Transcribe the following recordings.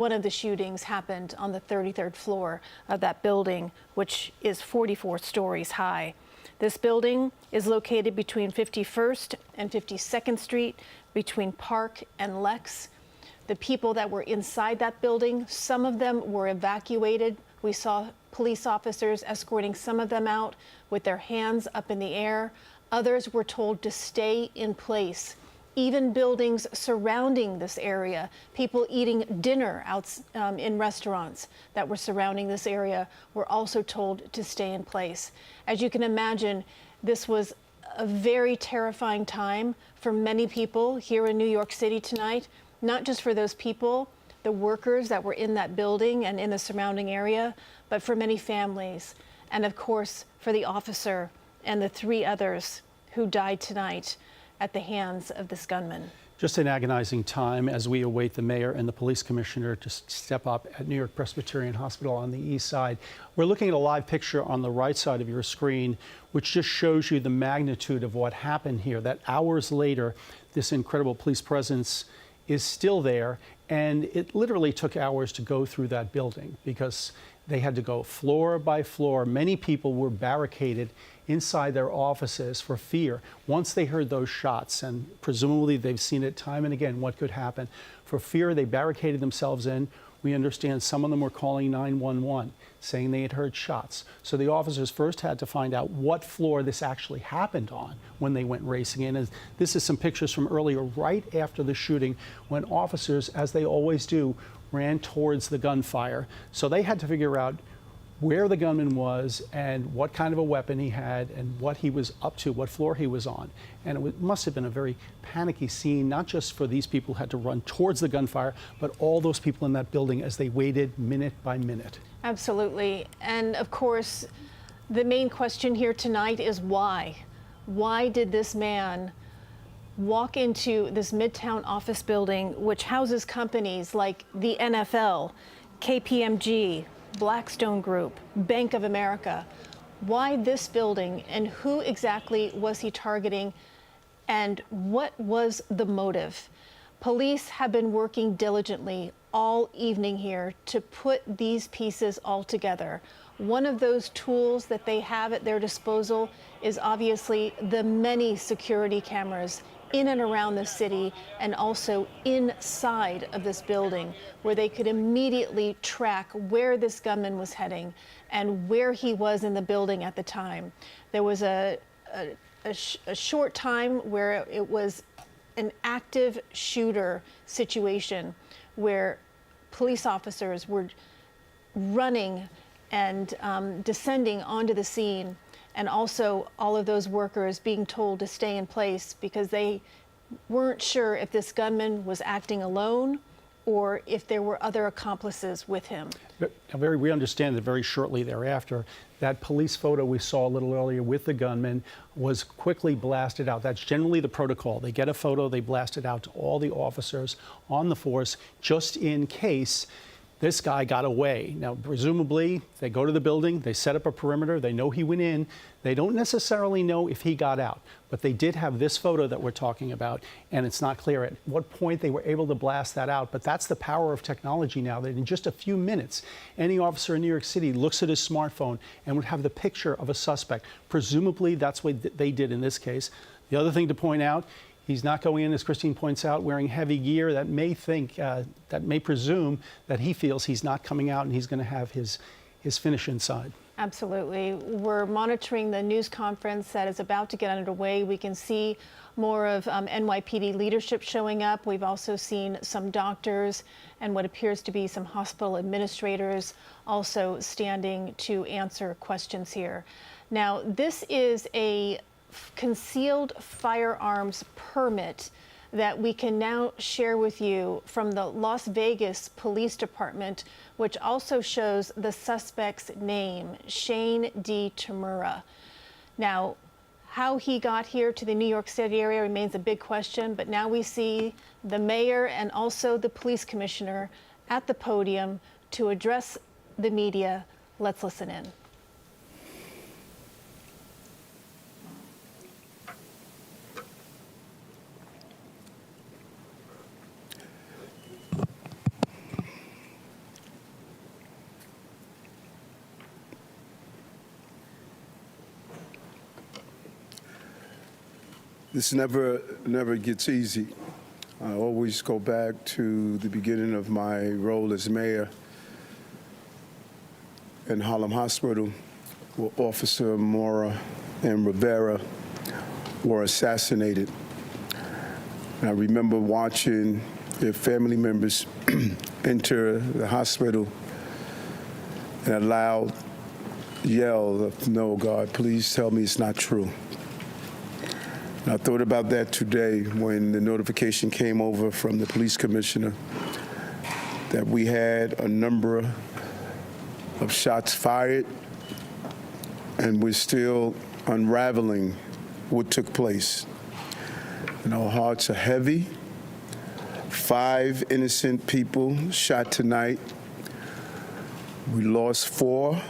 One of the shootings happened on the 33rd floor of that building, which is 44 stories high. This building is located between 51st and 52nd Street, between Park and Lex. The people that were inside that building, some of them were evacuated. We saw police officers escorting some of them out with their hands up in the air. Others were told to stay in place. Even buildings surrounding this area, people eating dinner out in restaurants that were surrounding this area, were also told to stay in place. As you can imagine, this was a very terrifying time for many people here in New York City tonight, not just for those people, the workers that were in that building and in the surrounding area, but for many families, and of course, for the officer and the 3 others who died tonight at the hands of this gunman. Just an agonizing time as we await the mayor and the police commissioner to step up at New York Presbyterian Hospital on the east side. We're looking at a live picture on the right side of your screen, which just shows you the magnitude of what happened here, that hours later, this incredible police presence is still there. And it literally took hours to go through that building because they had to go floor by floor. Many people were barricaded inside their offices for fear. Once they heard those shots, and presumably they've seen it time and again, what could happen. For fear, they barricaded themselves in. We understand some of them were calling 911, saying they had heard shots. So the officers first had to find out what floor this actually happened on when they went racing in. And this is some pictures from earlier, right after the shooting, when officers, as they always do, ran towards the gunfire. So they had to figure out where the gunman was and what kind of a weapon he had and what he was up to, what floor he was on. And it must have been a very panicky scene, not just for these people who had to run towards the gunfire, but all those people in that building as they waited minute by minute. Absolutely. And of course, the main question here tonight is why? Why did this man walk into this Midtown office building, which houses companies like the NFL, KPMG, Blackstone Group, Bank of America? Why this building, and who exactly was he targeting, and what was the motive? Police have been working diligently all evening here to put these pieces all together. One of those tools that they have at their disposal is obviously the many security cameras in and around the city and also inside of this building, where they could immediately track where this gunman was heading and where he was in the building at the time. There was a short time where it was an active shooter situation where police officers were running and descending onto the scene, and also all of those workers being told to stay in place because they weren't sure if this gunman was acting alone or if there were other accomplices with him. We understand that very shortly thereafter, that police photo we saw a little earlier with the gunman was quickly blasted out. That's generally the protocol. They get a photo, they blast it out to all the officers on the force, just in case this guy got away. Now, presumably, they go to the building, they set up a perimeter, they know he went in. They don't necessarily know if he got out, but they did have this photo that we're talking about, and it's not clear at what point they were able to blast that out. But that's the power of technology now, that in just a few minutes, any officer in New York City looks at his smartphone and would have the picture of a suspect. Presumably, that's what they did in this case. The other thing to point out, he's not going in, as Christine points out, wearing heavy gear that may presume that he feels he's not coming out and he's going to have his finish inside. Absolutely. We're monitoring the news conference that is about to get underway. We can see more of NYPD leadership showing up. We've also seen some doctors and what appears to be some hospital administrators also standing to answer questions here. Now, this is a concealed firearms permit that we can now share with you from the Las Vegas Police Department, which also shows the suspect's name, Shane D. Tamura. Now, how he got here to the New York City area remains a big question, but now we see the mayor and also the police commissioner at the podium to address the media. Let's listen in. This never gets easy. I always go back to the beginning of my role as mayor in Harlem Hospital, where Officer Mora and Rivera were assassinated. And I remember watching their family members enter the hospital and a loud yell of, "No, God, please tell me it's not true." And I thought about that today when the notification came over from the police commissioner that we had a number of shots fired, and we're still unraveling what took place. And our hearts are heavy. 5 innocent people shot tonight. We lost 4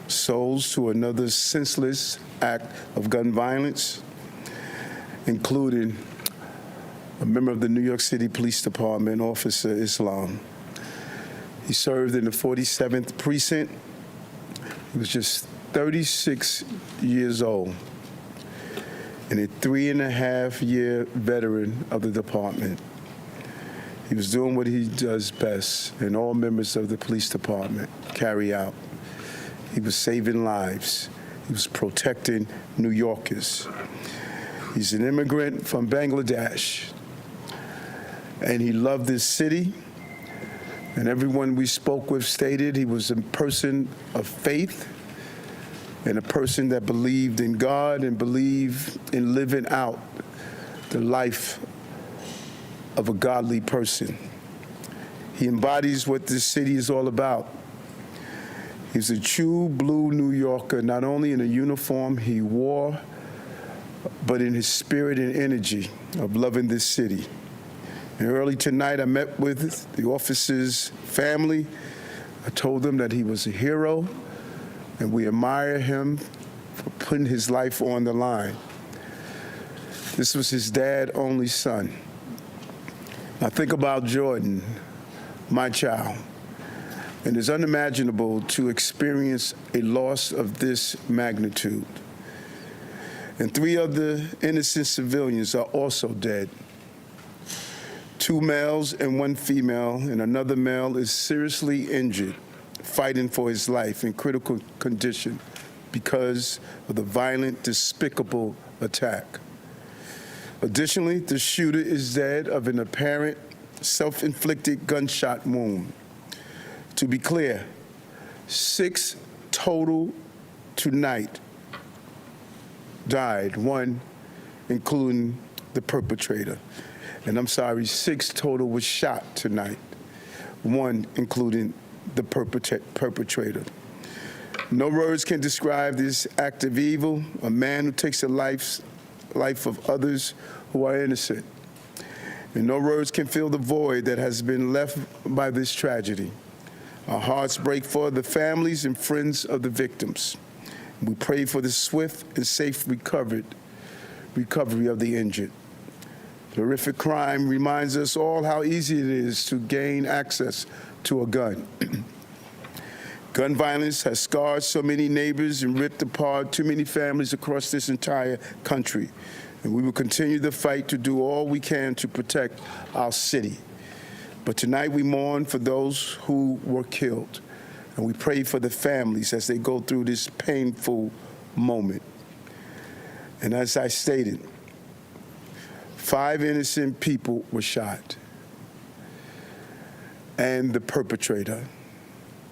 souls to another senseless act of gun violence, including a member of the New York City Police Department, Officer Islam. He served in the 47th Precinct. He was just 36 years old and a 3.5-year veteran of the department. He was doing what he does best, and all members of the police department carry out. He was saving lives. He was protecting New Yorkers. He's an immigrant from Bangladesh, and he loved this city. And everyone we spoke with stated he was a person of faith and a person that believed in God and believed in living out the life of a godly person. He embodies what this city is all about. He's a true blue New Yorker, not only in a uniform he wore, but in his spirit and energy of loving this city. And early tonight, I met with the officer's family. I told them that he was a hero, and we admire him for putting his life on the line. This was his dad's only son. I think about Jordan, my child, and it's unimaginable to experience a loss of this magnitude. And 3 other innocent civilians are also dead. 2 males and 1 female, and another male is seriously injured, fighting for his life in critical condition because of the violent, despicable attack. Additionally, the shooter is dead of an apparent self-inflicted gunshot wound. To be clear, 6 total tonight died, 1 including the perpetrator. And I'm sorry, 6 total was shot tonight, 1 including the perpetrator. No words can describe this act of evil, a man who takes the life of others who are innocent. And no words can fill the void that has been left by this tragedy. Our hearts break for the families and friends of the victims. We pray for the swift and safe recovery of the injured. The horrific crime reminds us all how easy it is to gain access to a gun. Gun violence has scarred so many neighbors and ripped apart too many families across this entire country. And we will continue the fight to do all we can to protect our city. But tonight we mourn for those who were killed. And we pray for the families as they go through this painful moment. And as I stated, 5 innocent people were shot, and the perpetrator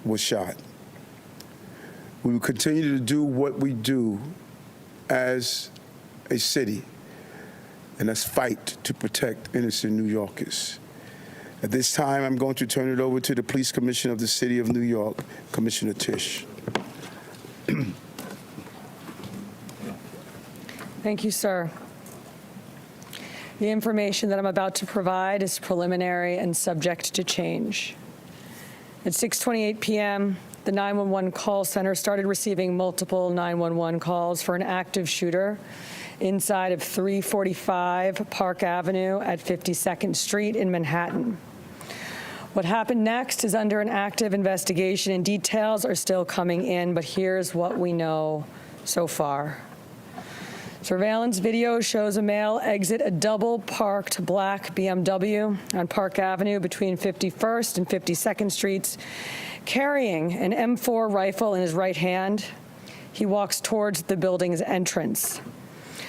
was shot. We will continue to do what we do as a city, and that's fight to protect innocent New Yorkers. At this time, I'm going to turn it over to the Police Commissioner of the City of New York, Commissioner Tisch. Thank you, sir. The information that I'm about to provide is preliminary and subject to change. At 6:28 p.m., the 911 call center started receiving multiple 911 calls for an active shooter inside of 345 Park Avenue at 52nd Street in Manhattan. What happened next is under an active investigation, and details are still coming in, but here's what we know so far. Surveillance video shows a male exit a double-parked black BMW on Park Avenue between 51st and 52nd Streets, carrying an M4 rifle in his right hand. He walks towards the building's entrance.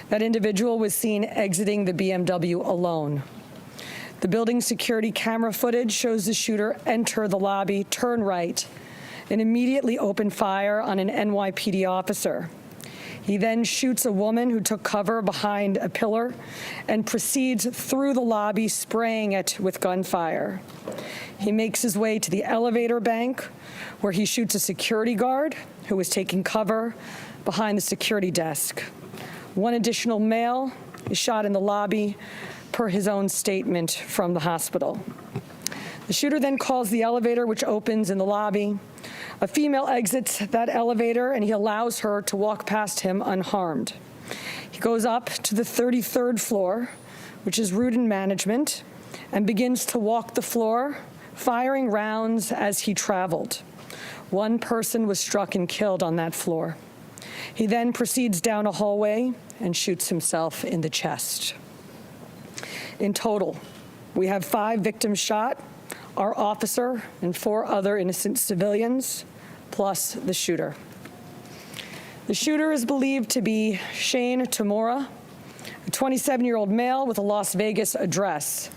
That individual was seen exiting the BMW alone. The building's security camera footage shows the shooter enter the lobby, turn right, and immediately open fire on an NYPD officer. He then shoots a woman who took cover behind a pillar and proceeds through the lobby, spraying it with gunfire. He makes his way to the elevator bank, where he shoots a security guard who was taking cover behind the security desk. One additional male is shot in the lobby, per his own statement from the hospital. The shooter then calls the elevator, which opens in the lobby. A female exits that elevator, and he allows her to walk past him unharmed. He goes up to the 33rd floor, which is Rudin Management, and begins to walk the floor, firing rounds as he traveled. One person was struck and killed on that floor. He then proceeds down a hallway and shoots himself in the chest. In total, we have 5 victims shot, our officer and 4 other innocent civilians, plus the shooter. The shooter is believed to be Shane Tamura, a 27-year-old male with a Las Vegas address.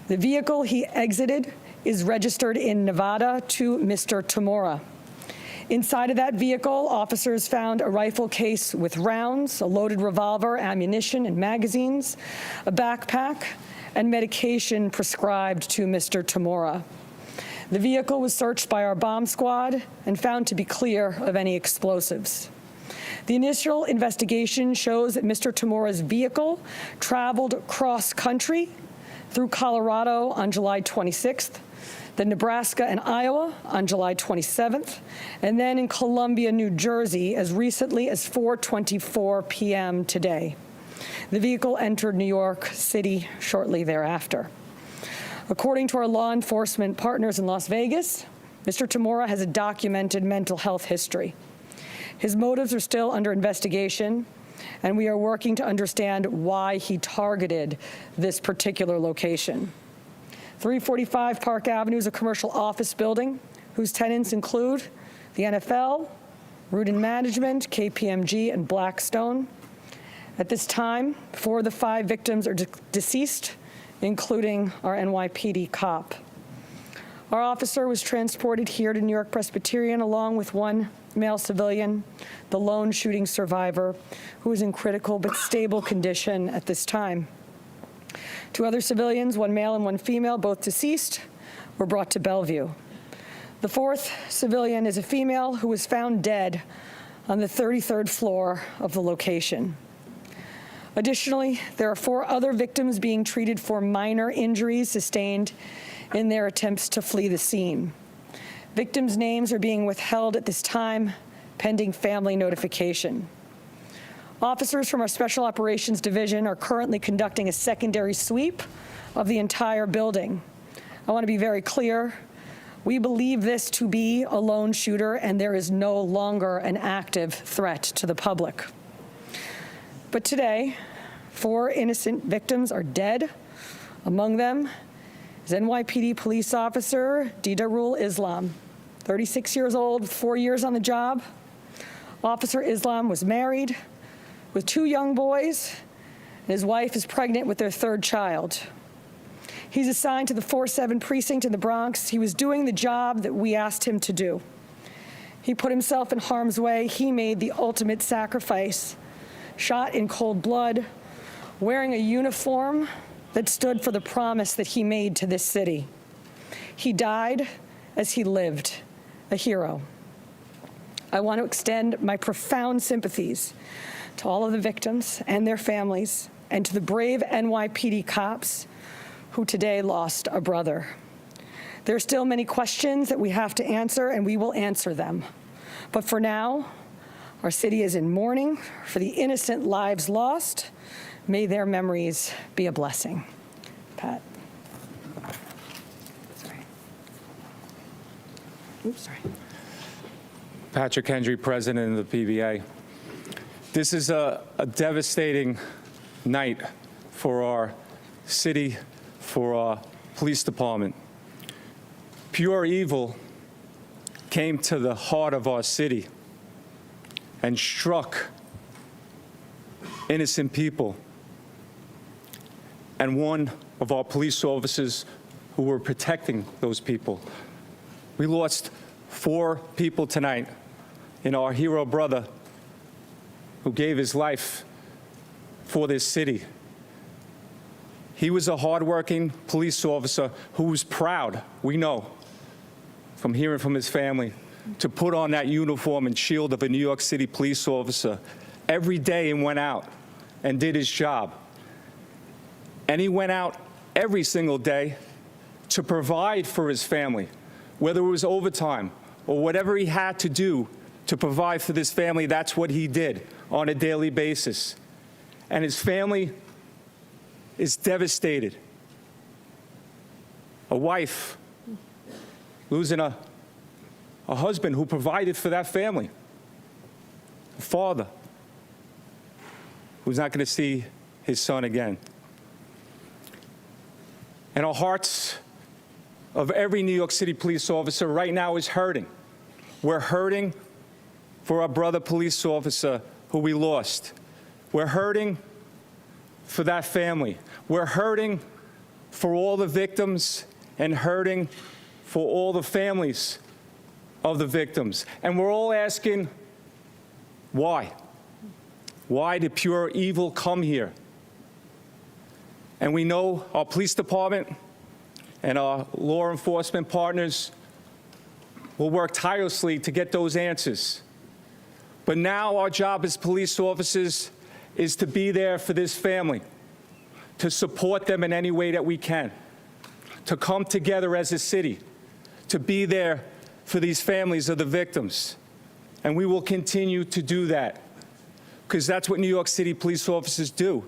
The vehicle he exited is registered in Nevada to Mr. Tamura. Inside of that vehicle, officers found a rifle case with rounds, a loaded revolver, ammunition, and magazines, a backpack, and medication prescribed to Mr. Tamura. The vehicle was searched by our bomb squad and found to be clear of any explosives. The initial investigation shows that Mr. Tamura's vehicle traveled cross-country through Colorado on July 26th, then Nebraska and Iowa on July 27th, and then in Columbia, New Jersey, as recently as 4:24 p.m. today. The vehicle entered New York City shortly thereafter. According to our law enforcement partners in Las Vegas, Mr. Tamura has a documented mental health history. His motives are still under investigation, and we are working to understand why he targeted this particular location. 345 Park Avenue is a commercial office building whose tenants include the NFL, Rudin Management, KPMG, and Blackstone. At this time, 4 of the 5 victims are deceased, including our NYPD cop. Our officer was transported here to New York Presbyterian along with 1 male civilian, the lone shooting survivor, who is in critical but stable condition at this time. 2 other civilians, 1 male and 1 female, both deceased, were brought to Bellevue. The 4th civilian is a female who was found dead on the 33rd floor of the location. Additionally, there are 4 other victims being treated for minor injuries sustained in their attempts to flee the scene. Victims' names are being withheld at this time, pending family notification. Officers from our Special Operations Division are currently conducting a secondary sweep of the entire building. I want to be very clear. We believe this to be a lone shooter, and there is no longer an active threat to the public. But today, 4 innocent victims are dead. Among them is NYPD police officer Didarul Islam, 36 years old, 4 years on the job. Officer Islam was married with 2 young boys, and his wife is pregnant with their 3rd child. He's assigned to the 4-7 precinct in the Bronx. He was doing the job that we asked him to do. He put himself in harm's way. He made the ultimate sacrifice, shot in cold blood, wearing a uniform that stood for the promise that he made to this city. He died as he lived, a hero. I want to extend my profound sympathies to all of the victims and their families, and to the brave NYPD cops who today lost a brother. There are still many questions that we have to answer, and we will answer them. But for now, our city is in mourning for the innocent lives lost. May their memories be a blessing. Pat. Sorry. Oops, sorry. Patrick Hendry, President of the PVA. This is a devastating night for our city, for our police department. Pure evil came to the heart of our city and struck innocent people. And one of our police officers who were protecting those people. We lost 4 people tonight in our hero brother who gave his life for this city. He was a hardworking police officer who was proud, we know, from hearing from his family, to put on that uniform and shield of a New York City police officer every day and went out and did his job. And he went out every single day to provide for his family, whether it was overtime or whatever he had to do to provide for this family. That's what he did on a daily basis. And his family is devastated. A wife losing a husband who provided for that family. A father who's not going to see his son again. And our hearts of every New York City police officer right now is hurting. We're hurting for our brother police officer who we lost. We're hurting for that family. We're hurting for all the victims and hurting for all the families of the victims. And we're all asking, why? Why did pure evil come here? And we know our police department and our law enforcement partners will work tirelessly to get those answers. But now our job as police officers is to be there for this family, to support them in any way that we can, to come together as a city, to be there for these families of the victims. And we will continue to do that, because that's what New York City police officers do.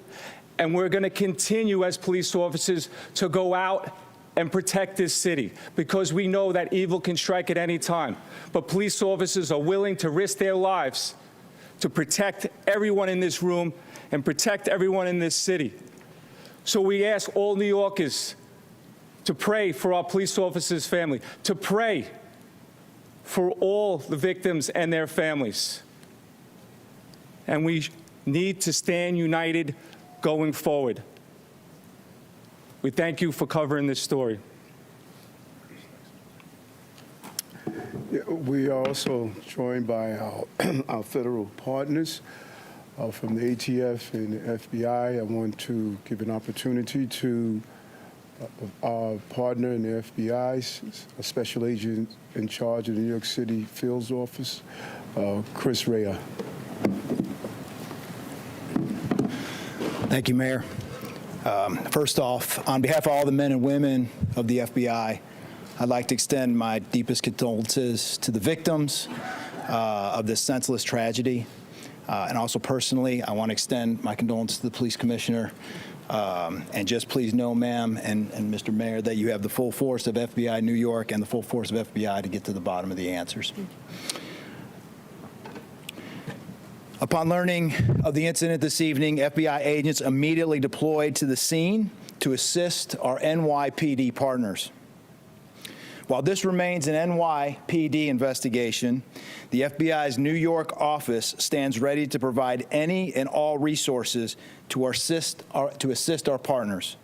And we're going to continue as police officers to go out and protect this city, because we know that evil can strike at any time. But police officers are willing to risk their lives to protect everyone in this room and protect everyone in this city. So we ask all New Yorkers to pray for our police officers' family, to pray for all the victims and their families. And we need to stand united going forward. We thank you for covering this story. Yeah, we are also joined by our federal partners from the ATF and the FBI. I want to give an opportunity to our partner in the FBI, a special agent in charge of the New York City Field Office, Chris Rea. Thank you, Mayor. First off, on behalf of all the men and women of the FBI, I'd like to extend my deepest condolences to the victims of this senseless tragedy. And also personally, I want to extend my condolences to the police commissioner. And just please know, ma'am and Mr. Mayor, that you have the full force of FBI New York and the full force of FBI to get to the bottom of the answers. Upon learning of the incident this evening, FBI agents immediately deployed to the scene to assist our NYPD partners. While this remains an NYPD investigation, the FBI's New York office stands ready to provide any and all resources to assist our partners.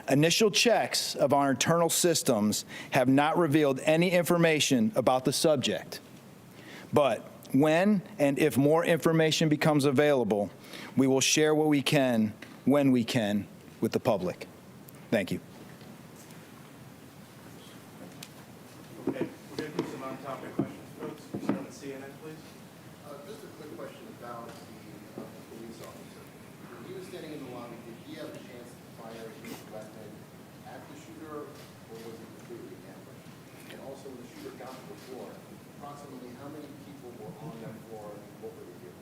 Initial checks of our internal systems have not revealed any information about the subject. But when and if more information becomes available, we will share what we can, when we can, with the public. Thank you. Okay, we're going to do some on-topic questions, folks. We start with CNN, please. Just a quick question about the police officer. When he was standing in the lobby, did he have a chance to fire his weapon at the shooter, or was it completely ambushed? And also, when the shooter got to the floor, approximately how many people were on that floor, and what were they doing?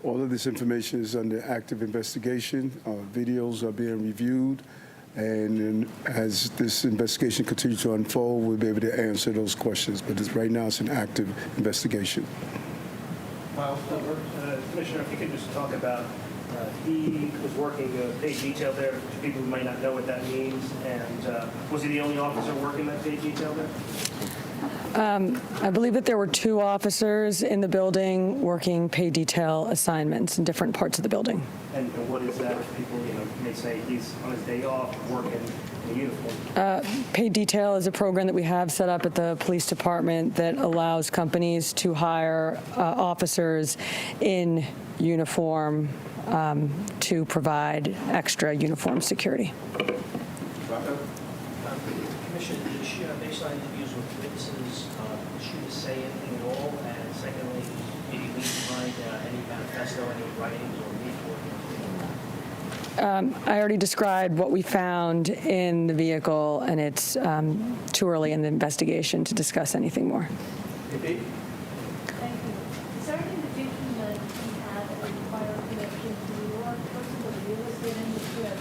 All of this information is under active investigation. Videos are being reviewed. And as this investigation continues to unfold, we'll be able to answer those questions. But right now, it's an active investigation. Miles Silver. Commissioner, if you could just talk about, he was working paid detail there, to people who might not know what that means, and was he the only officer working that paid detail there? I believe that there were 2 officers in the building working paid detail assignments in different parts of the building. And what is that if people, may say he's on his day off working in a uniform? Paid detail is a program that we have set up at the police department that allows companies to hire officers in uniform to provide extra uniform security. Commissioner, did she, based on interviews with witnesses, did she say anything at all? And secondly, did you leave behind any manifesto, any writings or paperwork? I already described what we found in the vehicle, and it's too early in the investigation to discuss anything more. Thank you. Is there any indication that he had a prior connection to New York versus the real estate industry as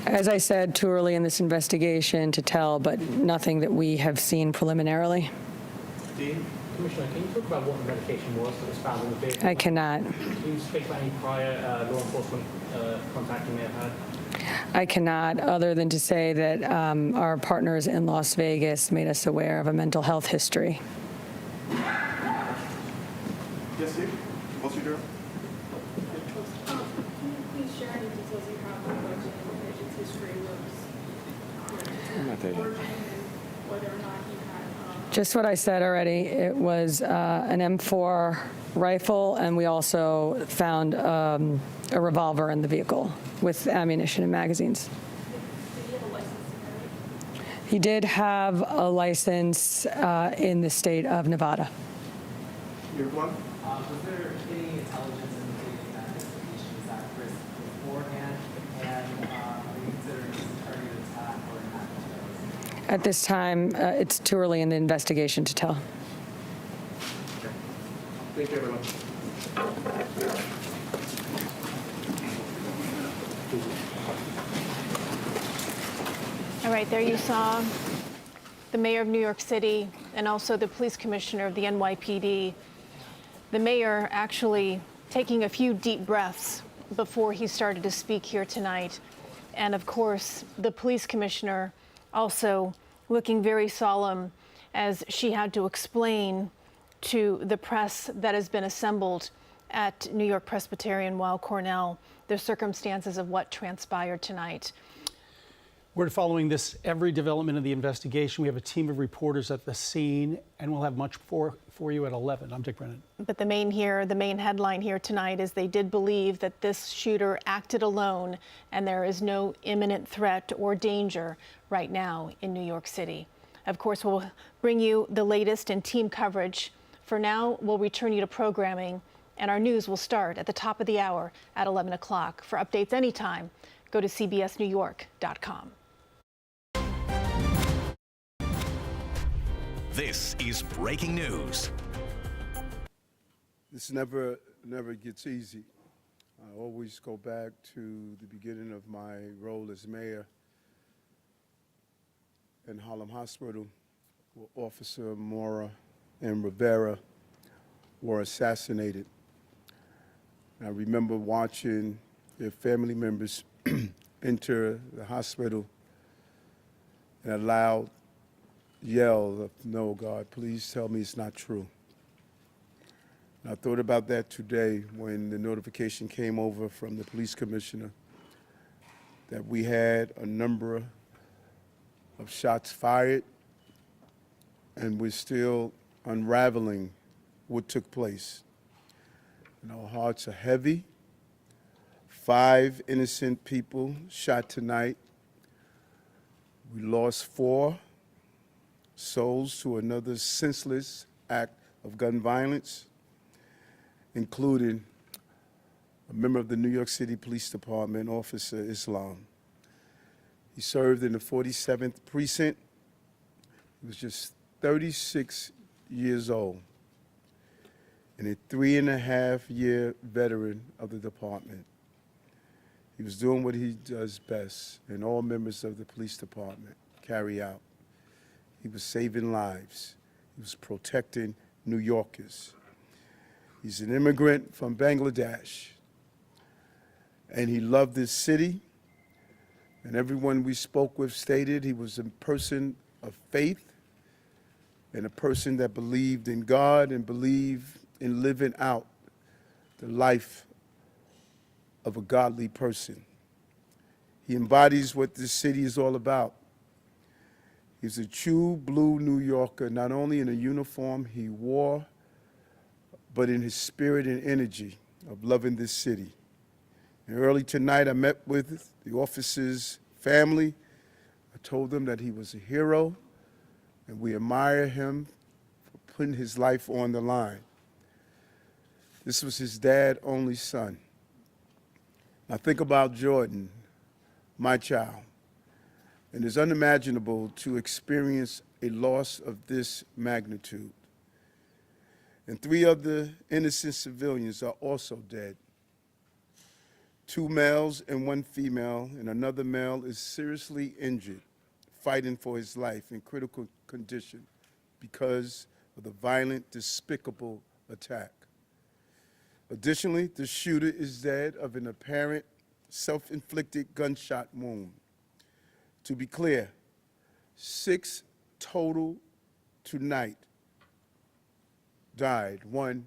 a As I said, too early in this investigation to tell, but nothing that we have seen preliminarily. Dean? Commissioner, can you talk about what the medication was that was found in the vehicle? I cannot. Can you speak about any prior law enforcement contact you may have had? I cannot, other than to say that our partners in Las Vegas made us aware of a mental health history. Yes, Steve? What's your deal? Can you please share any details you have on what Jim's history was? Origin and whether or not he had. Just what I said already. It was an M4 rifle, and we also found a revolver in the vehicle with ammunition and magazines. Did he have a license to carry? He did have a license in the state of Nevada. Your one? Was there any intelligence indicating that this location was at risk beforehand, and are you considering this a targeted attack or an act of terrorism? At this time, it's too early in the investigation to tell. Thank you, everyone. All right, there you saw the mayor of New York City and also the police commissioner of the NYPD. The mayor actually taking a few deep breaths before he started to speak here tonight. And of course, the police commissioner also looking very solemn as she had to explain to the press that has been assembled at New York Presbyterian Weill Cornell the circumstances of what transpired tonight. We're following every development of the investigation. We have a team of reporters at the scene, and we'll have much for you at 11. I'm Dick Brennan. But the main headline here tonight is they did believe that this shooter acted alone, and there is no imminent threat or danger right now in New York City. Of course, we'll bring you the latest in team coverage. For now, we'll return you to programming, and our news will start at the top of the hour at 11 o'clock. For updates anytime, go to cbsnewyork.com. This is breaking news. This never gets easy. I always go back to the beginning of my role as mayor in Harlem Hospital, where Officer Mora and Rivera were assassinated. And I remember watching their family members enter the hospital and a loud yell of, "No, God, please tell me it's not true." And I thought about that today when the notification came over from the police commissioner that we had a number of shots fired and we're still unraveling what took place. And our hearts are heavy. 5 innocent people shot tonight. We lost 4 souls to another senseless act of gun violence, including a member of the New York City Police Department, Officer Islam. He served in the 47th Precinct. He was just 36 years old and a 3.5-year veteran of the department. He was doing what he does best, and all members of the police department carry out. He was saving lives. He was protecting New Yorkers. He's an immigrant from Bangladesh, and he loved this city. And everyone we spoke with stated he was a person of faith and a person that believed in God and believed in living out the life of a godly person. He embodies what this city is all about. He's a true blue New Yorker, not only in a uniform he wore, but in his spirit and energy of loving this city. And early tonight, I met with the officer's family. I told them that he was a hero, and we admire him for putting his life on the line. This was his dad's only son. Now think about Jordan, my child, and it's unimaginable to experience a loss of this magnitude. And 3 other innocent civilians are also dead. 2 males and 1 female, and another male is seriously injured, fighting for his life in critical condition because of the violent, despicable attack. Additionally, the shooter is dead of an apparent self-inflicted gunshot wound. To be clear, 6 total tonight died, 1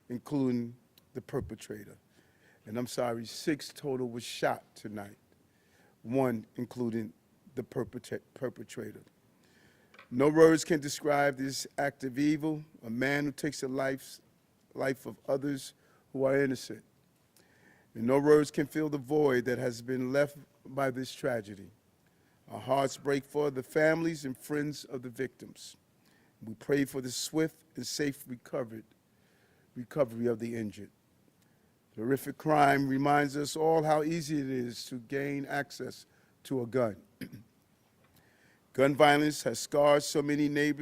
including the perpetrator. And I'm sorry, 6 total was shot tonight, 1 including the perpetrator. No words can describe this act of evil, a man who takes the life of others who are innocent. And no words can fill the void that has been left by this tragedy. Our hearts break for the families and friends of the victims. We pray for the swift and safe recovery of the injured. The horrific crime reminds us all how easy it is to gain access to a gun. Gun violence has scarred so many neighbors